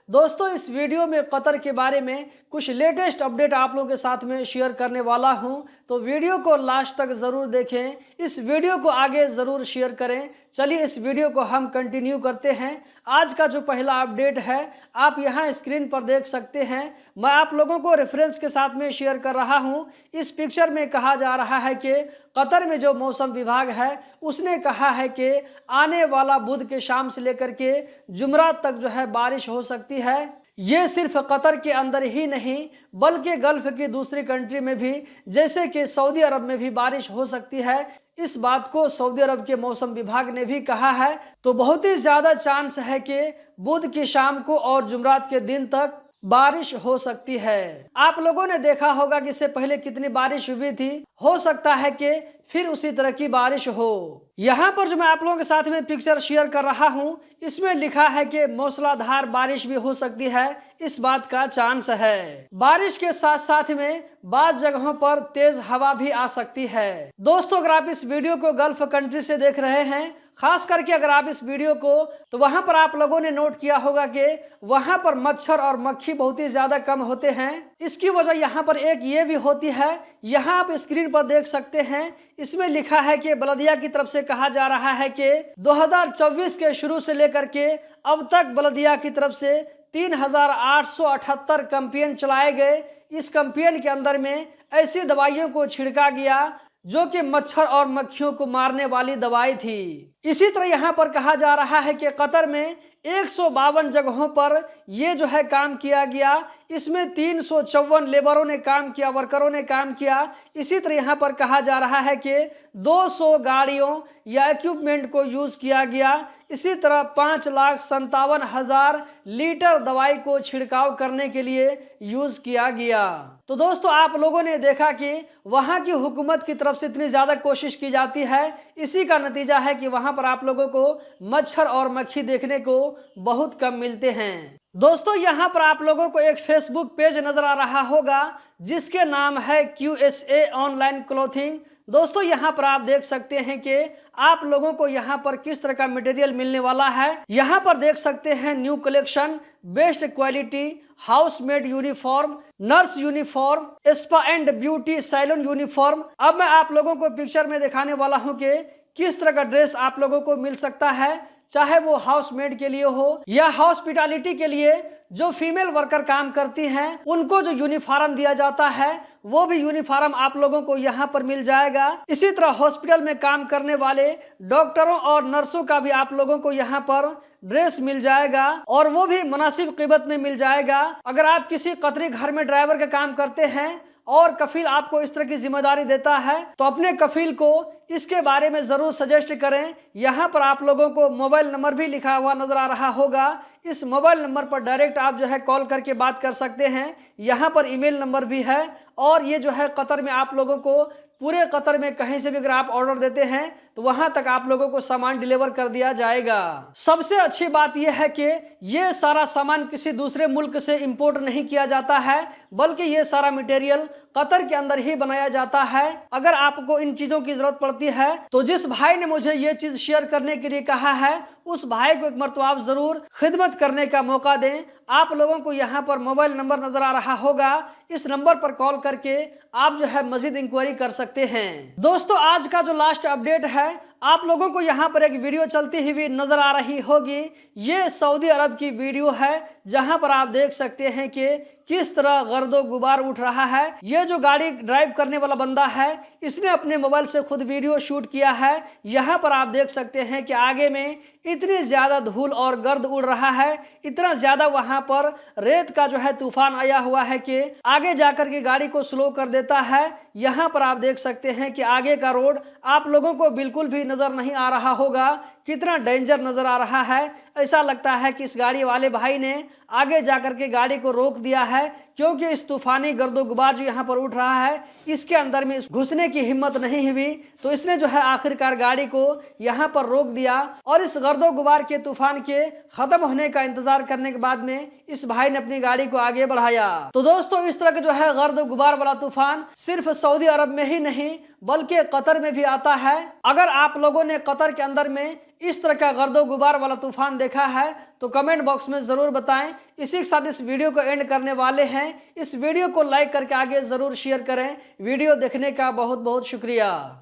दोस्तों इस वीडियो में कतर के बारे में कुछ लेटेस्ट अपडेट आप लोगों के साथ में शेयर करने वाला हूं, तो वीडियो को लास्ट तक ज़रूर देखें, इस वीडियो को आगे ज़रूर शेयर करें। चलिए इस वीडियो को हम कंटिन्यू करते हैं। आज का जो पहला अपडेट है आप यहां स्क्रीन पर देख सकते हैं, मैं आप लोगों को रेफरेंस के साथ में शेयर कर रहा हूं। इस पिक्चर में कहा जा रहा है कि कतर में जो मौसम विभाग है उसने कहा है कि आने वाला बुध के शाम से लेकर के जुमरात तक जो है बारिश हो सकती है। ये सिर्फ कतर के अंदर ही नहीं बल्कि गल्फ की दूसरी कंट्री में भी जैसे कि सऊदी अरब में भी बारिश हो सकती है। इस बात को सऊदी अरब के मौसम विभाग ने भी कहा है। तो बहुत ही ज्यादा चांस है कि बुध की शाम को और जुमरात के दिन तक बारिश हो सकती है। आप लोगों ने देखा होगा कि इससे पहले कितनी बारिश हुई थी, हो सकता है कि फिर उसी तरह की बारिश हो। यहाँ पर जो मैं आप लोगों के साथ में पिक्चर शेयर कर रहा हूँ इसमें लिखा है कि मूसलाधार बारिश भी हो सकती है, इस बात का चांस है। बारिश के साथ साथ में बाज़ जगहों पर तेज हवा भी आ सकती है। दोस्तों अगर आप इस वीडियो को गल्फ कंट्री से देख रहे हैं, खास करके अगर आप इस वीडियो को, तो वहां पर आप लोगों ने नोट किया होगा कि वहां पर मच्छर और मक्खी बहुत ही ज्यादा कम होते हैं। इसकी वजह यहाँ पर एक ये भी होती है, यहाँ आप स्क्रीन पर देख सकते हैं, इसमें लिखा है कि बलदिया की तरफ से कहा जा रहा है कि 2024 के शुरू से लेकर के अब तक बलदिया की तरफ से 3878 कैंपेन चलाए गए। इस कैंपेन के अंदर में ऐसी दवाइयों को छिड़का गया जो कि मच्छर और मक्खियों को मारने वाली दवाई थी। इसी तरह यहाँ पर कहा जा रहा है कि कतर में 152 जगहों पर ये जो है काम किया गया। इसमें 354 लेबरों ने काम किया, वर्करों ने काम किया। इसी तरह यहाँ पर कहा जा रहा है कि 200 गाड़ियों या इक्विपमेंट को यूज किया गया। इसी तरह 5,57,000 लीटर दवाई को छिड़काव करने के लिए यूज किया गया। तो दोस्तों आप लोगों ने देखा कि वहां की हुकूमत की तरफ से इतनी ज्यादा कोशिश की जाती है, इसी का नतीजा है कि वहां पर आप लोगों को मच्छर और मक्खी देखने को बहुत कम मिलते हैं। दोस्तों यहाँ पर आप लोगों को एक फेसबुक पेज नजर आ रहा होगा जिसके नाम है QSA ऑनलाइन क्लोथिंग। दोस्तों यहाँ पर आप देख सकते हैं कि आप लोगों को यहाँ पर किस तरह का मटेरियल मिलने वाला है। यहाँ पर देख सकते हैं new collection, best quality, housemaid uniform, nurse uniform, spa and beauty salon uniform. अब मैं आप लोगों को पिक्चर में दिखाने वाला हूँ कि किस तरह का ड्रेस आप लोगों को मिल सकता है, चाहे वो हाउस मेड के लिए हो या हॉस्पिटैलिटी के लिए जो फीमेल वर्कर काम करती हैं उनको जो यूनिफॉर्म दिया जाता है वो भी यूनिफॉर्म आप लोगों को यहाँ पर मिल जाएगा। इसी तरह हॉस्पिटल में काम करने वाले डॉक्टरों और नर्सों का भी आप लोगों को यहाँ पर ड्रेस मिल जाएगा और वो भी मुनासिब कीमत में मिल जाएगा। अगर आप किसी कतरी घर में ड्राइवर का काम करते हैं और कफील आपको इस तरह की जिम्मेदारी देता है तो अपने कफील को इसके बारे में जरूर सजेस्ट करें। यहाँ पर आप लोगों को मोबाइल नंबर भी लिखा हुआ नजर आ रहा होगा, इस मोबाइल नंबर पर डायरेक्ट आप जो है कॉल करके बात कर सकते हैं। यहाँ पर ईमेल नंबर भी है और ये जो है कतर में आप लोगों को पूरे कतर में कहीं से भी अगर आप ऑर्डर देते हैं तो वहां तक आप लोगों को सामान डिलीवर कर दिया जाएगा। सबसे अच्छी बात यह है कि ये सारा सामान किसी दूसरे मुल्क से इंपोर्ट नहीं किया जाता है बल्कि ये सारा मटेरियल कतर के अंदर ही बनाया जाता है। अगर आपको इन चीजों की जरूरत पड़ती है तो जिस भाई ने मुझे ये चीज शेयर करने के लिए कहा है उस भाई को एक मरतबा आप जरूर खिदमत करने का मौका दें। आप लोगों को यहाँ पर मोबाइल नंबर नजर आ रहा होगा, इस नंबर पर कॉल करके आप जो है मजीद इंक्वायरी कर सकते हैं। दोस्तों आज का जो लास्ट अपडेट है आप लोगों को यहाँ पर एक वीडियो चलती हुई नजर आ रही होगी। ये सऊदी अरब की वीडियो है जहाँ पर आप देख सकते हैं कि किस तरह गर्दो गुबार उठ रहा है। ये जो गाड़ी ड्राइव करने वाला बंदा है इसने अपने मोबाइल से खुद वीडियो शूट किया है। यहाँ पर आप देख सकते हैं कि आगे में इतनी ज्यादा धूल और गर्द उड़ रहा है, इतना ज्यादा वहां पर रेत का जो है तूफान आया हुआ है कि आगे जाकर के गाड़ी को स्लो कर देता है। यहाँ पर आप देख सकते हैं कि आगे का रोड आप लोगों को बिल्कुल भी नजर नहीं आ रहा होगा, कितना डेंजर नजर आ रहा है। ऐसा लगता है कि इस गाड़ी वाले भाई ने आगे जाकर के गाड़ी को रोक दिया है क्योंकि इस तूफानी गर्दो गुबार जो यहाँ पर उठ रहा है इसके अंदर में घुसने की हिम्मत नहीं हुई, तो इसने जो है आखिरकार गाड़ी को यहाँ पर रोक दिया और इस गर्दो गुबार के तूफान के खत्म होने का इंतजार करने के बाद में इस भाई ने अपनी गाड़ी को आगे बढ़ाया। तो दोस्तों इस तरह का जो है गर्दो गुबार वाला तूफान सिर्फ सऊदी अरब में ही नहीं बल्कि कतर में भी आता है। अगर आप लोगों ने कतर के अंदर में इस तरह का गर्दो गुबार वाला तूफान देखा है तो कमेंट बॉक्स में जरूर बताएं। इसी के साथ इस वीडियो को एंड करने वाले हैं। इस वीडियो को लाइक करके आगे जरूर शेयर करें। वीडियो देखने का बहुत बहुत शुक्रिया।